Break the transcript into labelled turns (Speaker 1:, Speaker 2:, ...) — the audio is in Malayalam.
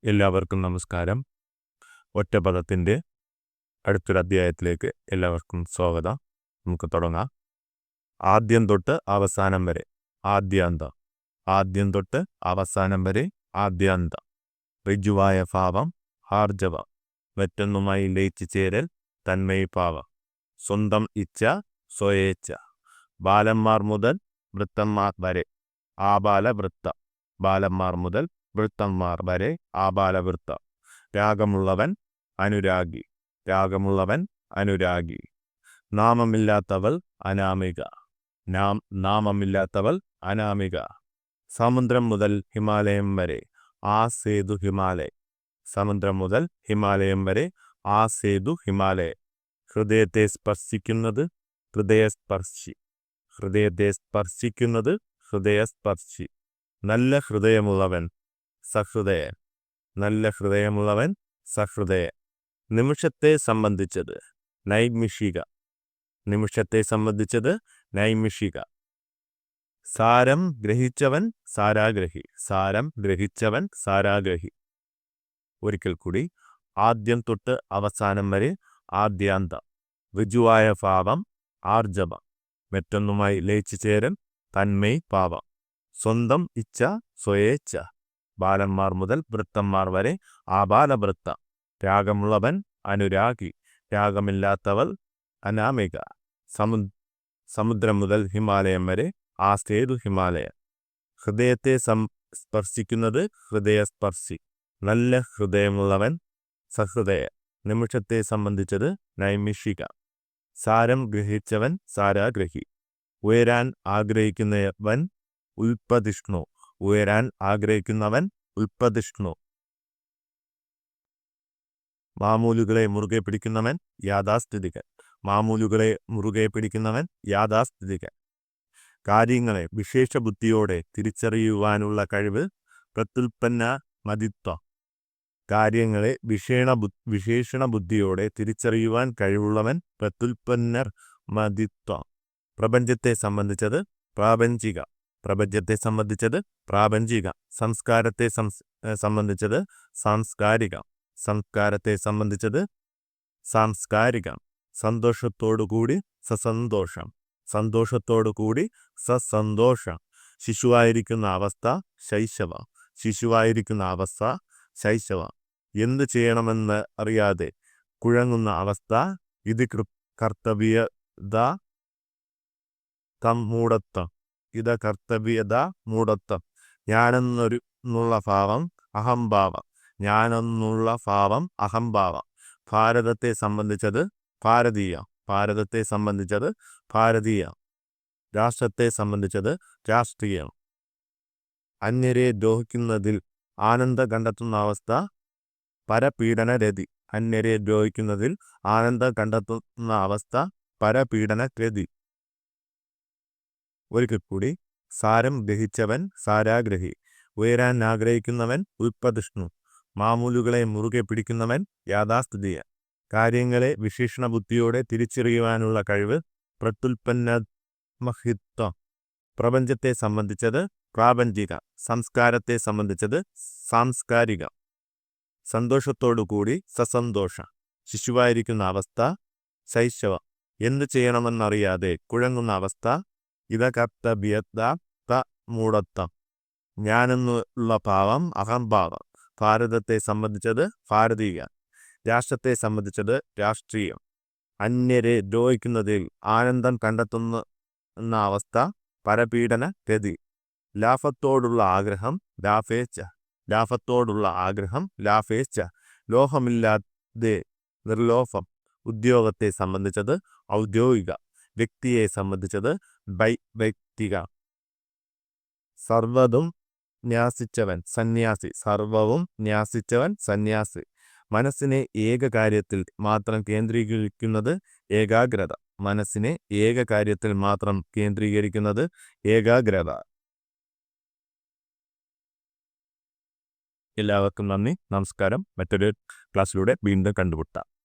Speaker 1: എല്ലാവർക്കും നമസ്കാരം. ഒറ്റപദത്തിൻ്റെ അടുത്തൊരു അധ്യായത്തിലേക്ക് എല്ലാവർക്കും സ്വാഗതം. നമുക്ക് തുടങ്ങാം. ആദ്യം തൊട്ട് അവസാനം വരെ ആദ്യാന്തം. ആദ്യം തൊട്ട് അവസാനം വരെ ആദ്യാന്തം. ഋജുവായ ഭാവം ആർജവം. മറ്റൊന്നുമായി ലയിച്ചു ചേരൽ തന്മയിഭാവം. സ്വന്തം ഇച്ഛ സ്വയേച്ഛ. ബാലന്മാർ മുതൽ വൃത്തന്മാർ വരെ ആബാലവൃത്തം. ബാലന്മാർ മുതൽ വൃത്തന്മാർ വരെ ആബാലവൃത്തം. രാഗമുള്ളവൻ അനുരാഗി. രാഗമുള്ളവൻ അനുരാഗി. നാമമില്ലാത്തവൾ അനാമിക. നാമമില്ലാത്തവൾ അനാമിക. സമുദ്രം മുതൽ ഹിമാലയം വരെ ആ സേതു ഹിമാലയ. സമുദ്രം മുതൽ ഹിമാലയം വരെ ആ സേതു ഹിമാലയ. ഹൃദയത്തെ സ്പർശിക്കുന്നത് ഹൃദയസ്പർശി. ഹൃദയത്തെ സ്പർശിക്കുന്നത് ഹൃദയസ്പർശി. നല്ല ഹൃദയമുള്ളവൻ സഹൃദയൻ. നല്ല ഹൃദയമുള്ളവൻ സഹൃദയൻ. നിമിഷത്തെ സംബന്ധിച്ചത് നൈമിഷിക. നിമിഷത്തെ സംബന്ധിച്ചത് നൈമിഷിക. സാരം ഗ്രഹിച്ചവൻ സാരാഗ്രഹി. സാരം ഗ്രഹിച്ചവൻ സാരാഗ്രഹി. ഒരിക്കൽ കൂടി. ആദ്യം തൊട്ട് അവസാനം വരെ ആദ്യാന്തം. ഋജുവായ ഭാവം ആർജവം. മറ്റൊന്നുമായി ലയിച്ചു ചേരൽ തന്മയ് ഭാവം. സ്വന്തം ഇച്ഛ സ്വയേച്ഛ. ബാലന്മാർ മുതൽ വൃത്തന്മാർ വരെ ആബാലവൃത്തം. രാഗമുള്ളവൻ അനുരാഗി. രാഗമില്ലാത്തവൾ അനാമിക. സമുദ്രം മുതൽ ഹിമാലയം വരെ ആ സേതു ഹിമാലയ. ഹൃദയത്തെ സ്പർശിക്കുന്നത് ഹൃദയസ്പർശി. നല്ല ഹൃദയമുള്ളവൻ സഹൃദയ. നിമിഷത്തെ സംബന്ധിച്ചത് നൈമിഷിക. സാരം ഗ്രഹിച്ചവൻ സാരാഗ്രഹി. ഉയരാൻ ആഗ്രഹിക്കുന്നവൻ ഉൽപ്പതിഷ്ണു. ഉയരാൻ ആഗ്രഹിക്കുന്നവൻ ഉൽപ്പതിഷ്ണു. മാമൂലുകളെ മുറുകെ പിടിക്കുന്നവൻ യാഥാസ്ഥിതികൻ. മാമൂലുകളെ മുറുകെ പിടിക്കുന്നവൻ യാഥാസ്ഥിതികൻ. കാര്യങ്ങളെ വിശേഷ ബുദ്ധിയോടെ തിരിച്ചറിയുവാനുള്ള കഴിവ് പ്രത്യുൽപ്പന്ന മതിത്വം. കാര്യങ്ങളെ വിശേഷണ ബുദ്ധിയോടെ തിരിച്ചറിയുവാൻ കഴിവുള്ളവൻ പ്രത്യുൽപ്പന്നർ മതിത്വം. പ്രപഞ്ചത്തെ സംബന്ധിച്ചത് പ്രാപഞ്ചിക. പ്രപഞ്ചത്തെ സംബന്ധിച്ചത് പ്രാപഞ്ചിക. സംസ്കാരത്തെ സംബന്ധിച്ചത് സാംസ്കാരികം. സംസ്കാരത്തെ സംബന്ധിച്ചത് സാംസ്കാരികം. സന്തോഷത്തോടുകൂടി സസന്തോഷം. സന്തോഷത്തോടുകൂടി സസന്തോഷം. ശിശുവായിരിക്കുന്ന അവസ്ഥ ശൈശവം. ശിശുവായിരിക്കുന്ന അവസ്ഥ ശൈശവം. എന്ത് ചെയ്യണമെന്ന് അറിയാതെ കുഴങ്ങുന്ന അവസ്ഥ ഇത് കർത്തവ്യത മൂഢത്വം. ഇത് കർത്തവ്യത മൂഢത്വം. ഞാനെന്നുള്ള ഭാവം അഹംഭാവം. ഞാനെന്നുള്ള ഭാവം അഹംഭാവം. ഭാരതത്തെ സംബന്ധിച്ചത് ഭാരതീയം. ഭാരതത്തെ സംബന്ധിച്ചത് ഭാരതീയം. രാഷ്ട്രത്തെ സംബന്ധിച്ചത് രാഷ്ട്രീയം. അന്യരെ ദ്രോഹിക്കുന്നതിൽ ആനന്ദം കണ്ടെത്തുന്ന അവസ്ഥ പരപീഡനരതി. അന്യരെ ദ്രോഹിക്കുന്നതിൽ ആനന്ദം കണ്ടെത്തുന്ന അവസ്ഥ പരപീഡനരതി. ഒരിക്കൽ കൂടി. സാരം ഗ്രഹിച്ചവൻ സാരാഗ്രഹി. ഉയരാൻ ആഗ്രഹിക്കുന്നവൻ ഉൽപ്പതിഷ്ണു. മാമൂലുകളെ മുറുകെ പിടിക്കുന്നവൻ യാഥാസ്ഥിതികൻ. കാര്യങ്ങളെ വിശേഷണ ബുദ്ധിയോടെ തിരിച്ചറിയുവാനുള്ള കഴിവ് പ്രത്യുൽപ്പന്നമഹിത്വം. പ്രപഞ്ചത്തെ സംബന്ധിച്ചത് പ്രാപഞ്ചിക. സംസ്കാരത്തെ സംബന്ധിച്ചത് സാംസ്കാരികം. സന്തോഷത്തോടുകൂടി സസന്തോഷം. ശിശുവായിരിക്കുന്ന അവസ്ഥ ശൈശവം. എന്തു ചെയ്യണമെന്നറിയാതെ കുഴങ്ങുന്ന അവസ്ഥ ഇത കർത്തവ്യത മൂഢത്വം. ഞാനെന്നുള്ള ഭാവം അഹംഭാവം. ഭാരതത്തെ സംബന്ധിച്ചത് ഭാരതീയ. രാഷ്ട്രത്തെ സംബന്ധിച്ചത് രാഷ്ട്രീയം. അന്യരെ ദ്രോഹിക്കുന്നതിൽ ആനന്ദം കണ്ടെത്തുന്ന അവസ്ഥ പരപീഡന രതി. ലാഭത്തോടുള്ള ആഗ്രഹം ലാഭേച്ഛ. ലാഭത്തോടുള്ള ആഗ്രഹം ലാഭേച്ഛ. ലോഹമില്ലാതെ നിർലോഭം. ഉദ്യോഗത്തെ സംബന്ധിച്ചത് ഔദ്യോഗിക. വ്യക്തിയെ സംബന്ധിച്ചത് വൈയക്തിക. സർവ്വതും ന്യാസിച്ചവൻ സന്യാസി. സർവവും ന്യാസിച്ചവൻ സന്യാസി. മനസ്സിനെ ഏക കാര്യത്തിൽ മാത്രം കേന്ദ്രീകരിക്കുന്നത് ഏകാഗ്രത. മനസ്സിനെ ഏക കാര്യത്തിൽ മാത്രം കേന്ദ്രീകരിക്കുന്നത് ഏകാഗ്രത. എല്ലാവർക്കും നന്ദി, നമസ്കാരം. മറ്റൊരു ക്ലാസ്സിലൂടെ വീണ്ടും കണ്ടുമുട്ടാം.